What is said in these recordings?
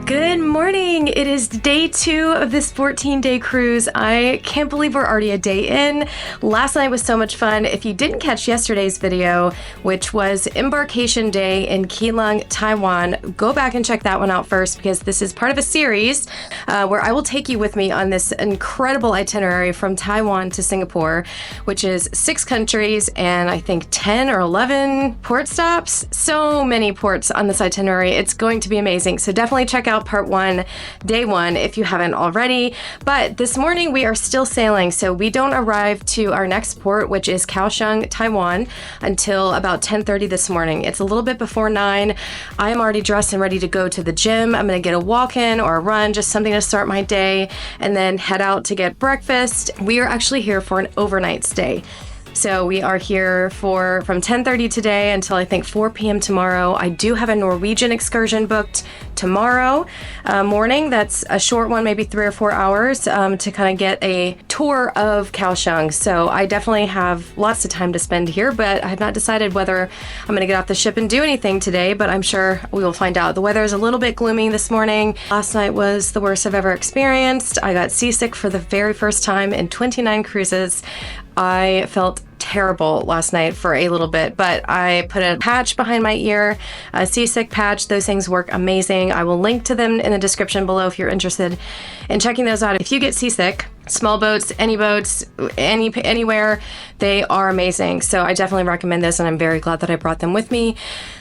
Good morning. It is day 2 of this 14-day cruise. I can't believe we're already a day in. Last night was so much fun. If you didn't catch yesterday's video, which was embarkation day in Kaohsiung, Taiwan, go back and check that one out first, because this is part of a series where I will take you with me on this incredible itinerary from Taiwan to Singapore, which is 6 countries and I think 10 or 11 port stops. So many ports on this itinerary. It's going to be amazing. So definitely check out part 1, day 1, if you haven't already. But this morning we are still sailing, so we don't arrive to our next port, which is Kaohsiung, Taiwan, until about 10:30 this morning. It's a little bit before 9. I am already dressed and ready to go to the gym. I'm going to get a walk-in or a run, just something to start my day, and then head out to get breakfast. We are actually here for an overnight stay. So we are here from 10:30 today until I think 4 p.m. tomorrow. I do have a Norwegian excursion booked tomorrow morning. That's a short one, maybe 3 or 4 hours, to kind of get a tour of Kaohsiung. So I definitely have lots of time to spend here, but I have not decided whether I'm going to get off the ship and do anything today, but I'm sure we will find out. The weather is a little bit gloomy this morning. Last night was the worst I've ever experienced. I got seasick for the very first time in 29 cruises. I felt terrible last night for a little bit, but I put a patch behind my ear, a seasick patch. Those things work amazing. I will link to them in the description below if you're interested in checking those out. If you get seasick, small boats, anywhere, they are amazing. So I definitely recommend this, and I'm very glad that I brought them with me.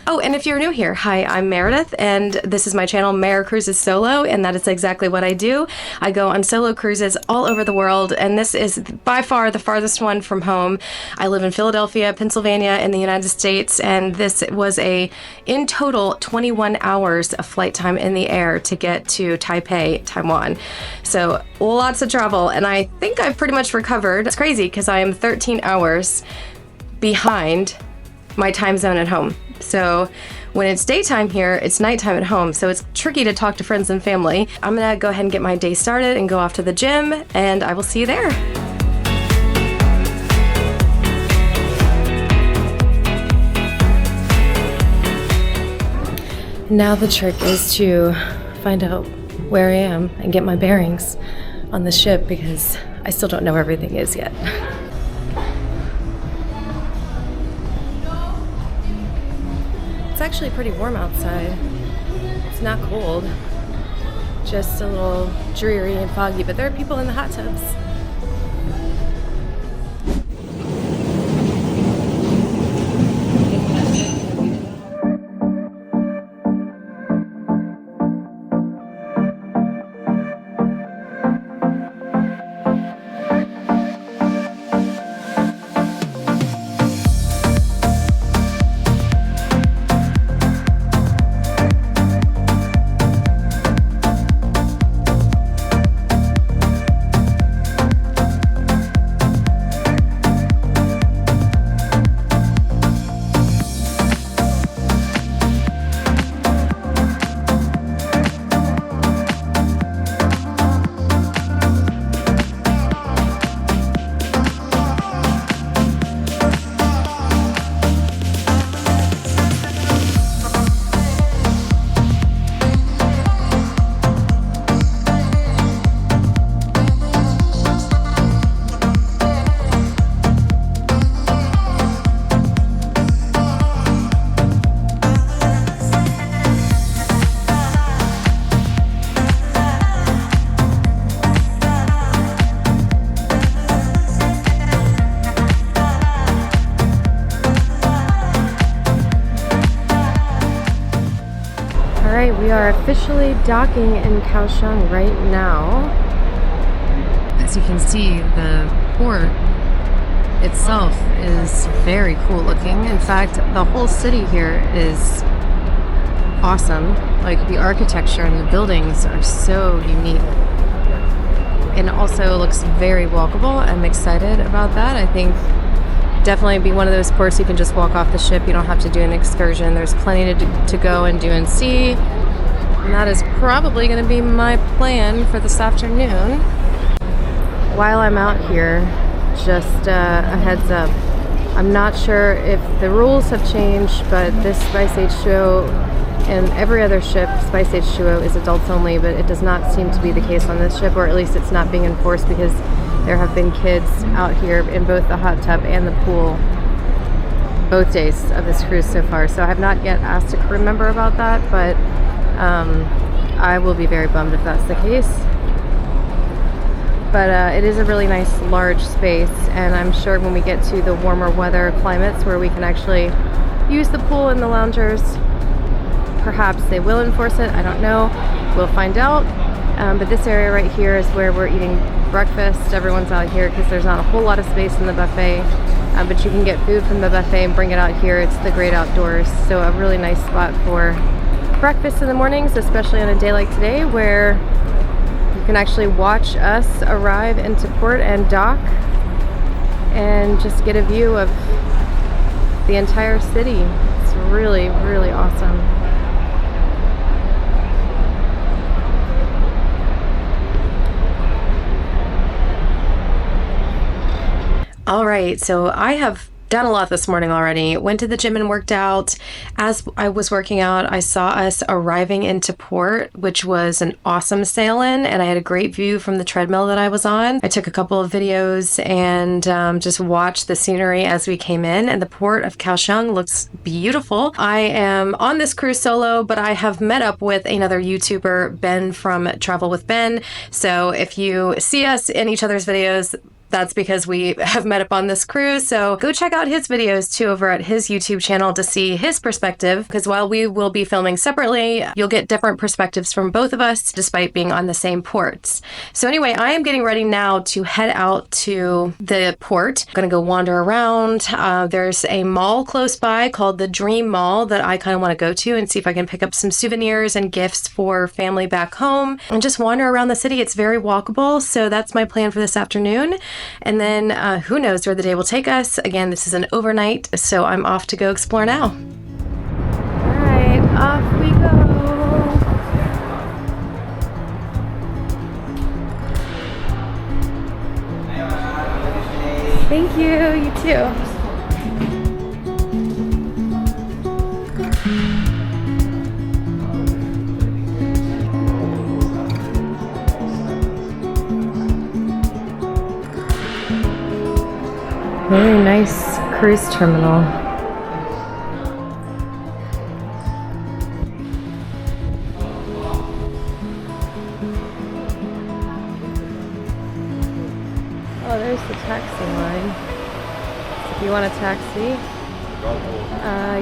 Oh, and if you're new here, hi, I'm Meredith, and this is my channel, Mer Cruises Solo, and that is exactly what I do. I go on solo cruises all over the world, and this is by far the farthest one from home. I live in Philadelphia, Pennsylvania, in the United States, and this was in total, 21 hours of flight time in the air to get to Taipei, Taiwan. So lots of travel, and I think I've pretty much recovered. It's crazy because I am 13 hours behind my time zone at home. So when it's daytime here, it's nighttime at home. So it's tricky to talk to friends and family. I'm gonna go ahead and get my day started and go off to the gym, and I will see you there. Now the trick is to find out where I am and get my bearings on the ship, because I still don't know where everything is yet. It's actually pretty warm outside. It's not cold, just a little dreary and foggy, but there are people in the hot tubs. Alright, we are officially docking in Kaohsiung right now. As you can see, the port itself is very cool looking. In fact, the whole city here is awesome. Like, the architecture and the buildings are so unique. And also looks very walkable. I'm excited about that. I think definitely be one of those ports you can just walk off the ship. You don't have to do an excursion. There's plenty to go and do and see. And that is probably going to be my plan for this afternoon. While I'm out here, just a heads up. I'm not sure if the rules have changed, but this Spice Age show And every other ship, Spice H2O, is adults only, but it does not seem to be the case on this ship, or at least it's not being enforced because there have been kids out here in both the hot tub and the pool both days of this cruise so far. So I have not yet asked a crew member about that, but I will be very bummed if that's the case. But it is a really nice large space, and I'm sure when we get to the warmer weather climates where we can actually use the pool and the loungers, perhaps they will enforce it. I don't know. We'll find out. But this area right here is where we're eating breakfast. Everyone's out here because there's not a whole lot of space in the buffet. But you can get food from the buffet and bring it out here. It's the great outdoors. So a really nice spot for breakfast in the mornings, especially on a day like today where you can actually watch us arrive into port and dock and just get a view of the entire city. It's really, really awesome. All right, so I have done a lot this morning already. Went to the gym and worked out. As I was working out, I saw us arriving into port, which was an awesome sail-in, and I had a great view from the treadmill that I was on. I took a couple of videos and just watched the scenery as we came in, and the port of Kaohsiung looks beautiful. I am on this cruise solo, but I have met up with another YouTuber, Ben from Travel with Ben. So if you see us in each other's videos, that's because we have met up on this cruise. So go check out his videos too over at his YouTube channel to see his perspective, because while we will be filming separately, you'll get different perspectives from both of us despite being on the same ports. So anyway, I am getting ready now to head out to the port. I'm gonna go wander around. There's a mall close by called the Dream Mall that I kind of want to go to and see if I can pick up some souvenirs and gifts for family back home and just wander around the city. It's very walkable, so that's my plan for this afternoon. And then who knows where the day will take us. Again, this is an overnight, so I'm off to go explore now. All right, off we go. Thank you, you too. Very nice cruise terminal. Oh, there's the taxi line. So if you want a taxi,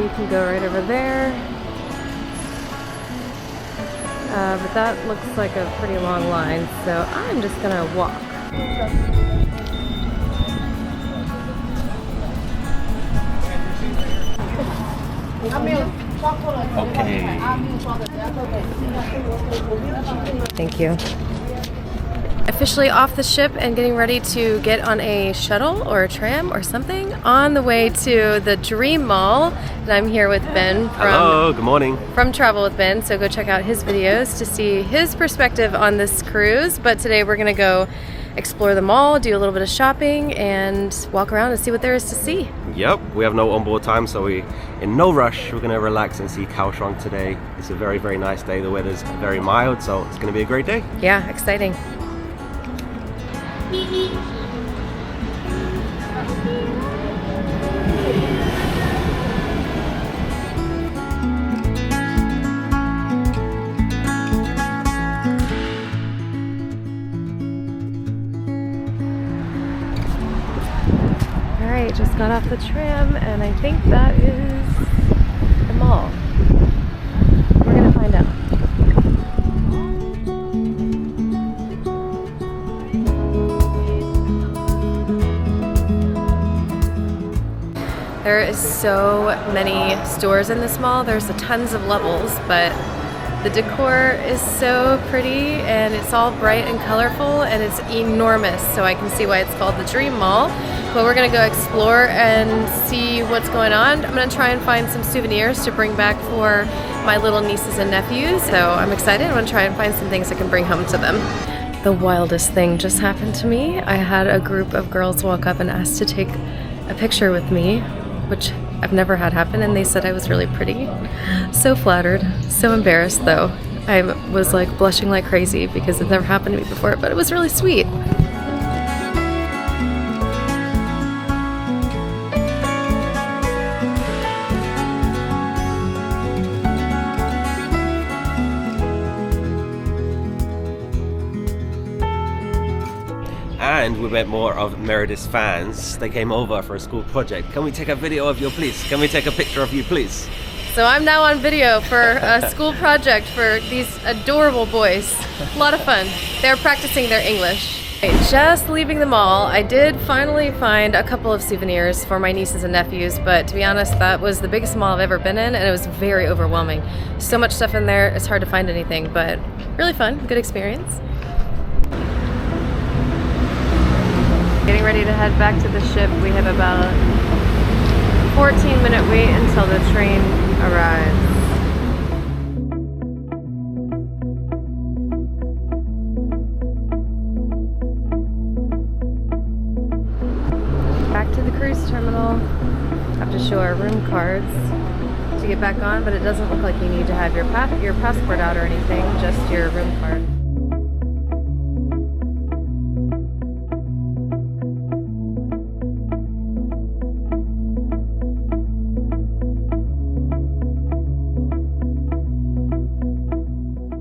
you can go right over there. But that looks like a pretty long line, so I'm just gonna walk. Okay. Thank you. Officially off the ship and getting ready to get on a shuttle or a tram or something on the way to the Dream Mall. And I'm here with Ben Hello, good morning. From Travel with Ben. So go check out his videos to see his perspective on this cruise. But today we're gonna go explore the mall, do a little bit of shopping, and walk around and see what there is to see. Yep, we have no onboard time, so we're in no rush. We're going to relax and see Kaohsiung today. It's a very, very nice day. The weather's very mild, so it's going to be a great day. Yeah, exciting. Alright, just got off the tram, and I think that is the mall. We're gonna find out. There is so many stores in this mall. There's tons of levels, but the decor is so pretty and it's all bright and colorful and it's enormous, so I can see why it's called the Dream Mall. But we're gonna go explore and see what's going on. I'm gonna try and find some souvenirs to bring back for my little nieces and nephews, so I'm excited. I'm gonna try and find some things I can bring home to them. The wildest thing just happened to me. I had a group of girls walk up and ask to take a picture with me, which I've never had happen, and they said I was really pretty. So flattered, so embarrassed though. I was like blushing like crazy because it never happened to me before, but it was really sweet. And we met more of Meredith's fans. They came over for a school project. Can we take a video of you, please? Can we take a picture of you, please? So I'm now on video for a school project for these adorable boys. A lot of fun. They're practicing their English. Just leaving the mall, I did finally find a couple of souvenirs for my nieces and nephews, but to be honest, that was the biggest mall I've ever been in, and it was very overwhelming. So much stuff in there, it's hard to find anything, but really fun, good experience. Getting ready to head back to the ship. We have about a 14-minute wait until the train arrives. Back to the cruise terminal. Have to show our room cards to get back on, but it doesn't look like you need to have your passport out or anything, just your room card.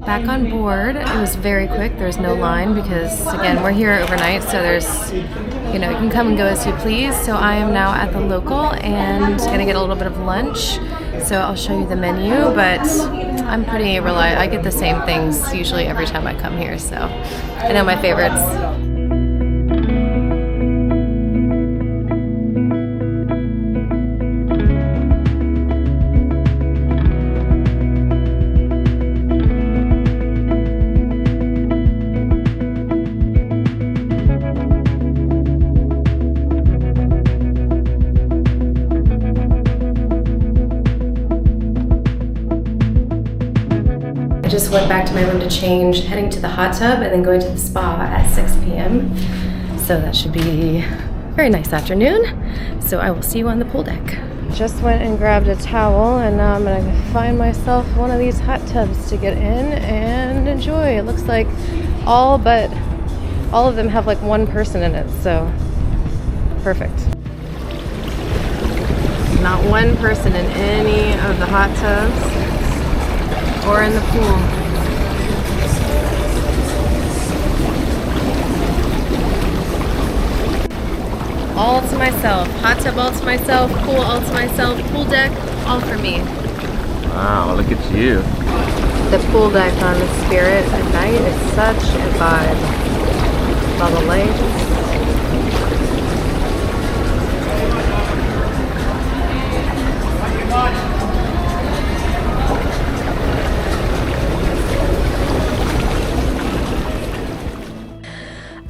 Back on board, it was very quick. There's no line because, again, we're here overnight, so there's, you can come and go as you please. So I am now at the local and gonna get a little bit of lunch. So I'll show you the menu, but I'm pretty reliable. I get the same things usually every time I come here, so I know my favorites. I just went back to my room to change, heading to the hot tub and then going to the spa at 6 p.m. So that should be a very nice afternoon. So I will see you on the pool deck. Just went and grabbed a towel and now I'm gonna find myself one of these hot tubs to get in and enjoy. It looks like all of them have like one person in it, so perfect. Not one person in any of the hot tubs or in the pool. All to myself. Hot tub all to myself, pool all to myself, pool deck all for me. Wow, look at you. The pool deck on the Spirit at night is such a vibe. All the lights.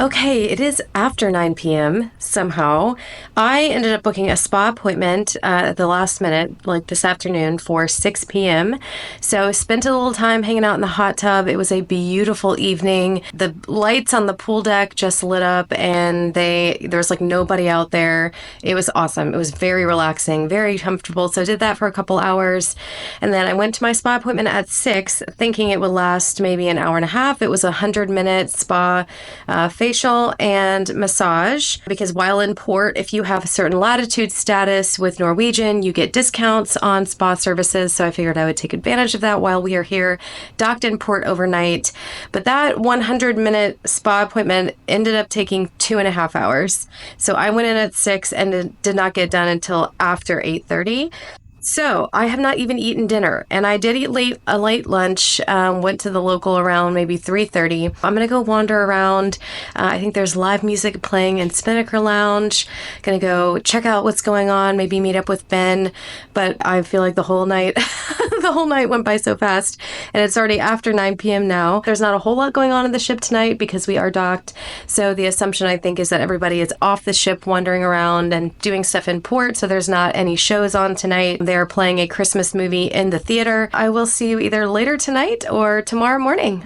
Okay, it is after 9 p.m. somehow. I ended up booking a spa appointment at the last minute, like this afternoon, for 6 p.m. So spent a little time hanging out in the hot tub. It was a beautiful evening. The lights on the pool deck just lit up and there was like nobody out there. It was awesome. It was very relaxing, very comfortable. So I did that for a couple hours. And then I went to my spa appointment at 6, thinking it would last maybe an hour and a half. It was a 100-minute spa facial and massage, because while in port, if you have a certain latitude status with Norwegian, you get discounts on spa services. So I figured I would take advantage of that while we are here, docked in port overnight. But that 100-minute spa appointment ended up taking 2.5 hours. So I went in at 6 and did not get done until after 8:30. So I have not even eaten dinner, and I did eat a late lunch, went to the local around maybe 3:30. I'm going to go wander around. I think there's live music playing in Spinnaker Lounge. Going to go check out what's going on, maybe meet up with Ben, but I feel like the whole night went by so fast, and it's already after 9 p.m. now. There's not a whole lot going on in the ship tonight because we are docked, so the assumption I think is that everybody is off the ship wandering around and doing stuff in port, so there's not any shows on tonight. They're playing a Christmas movie in the theater. I will see you either later tonight or tomorrow morning.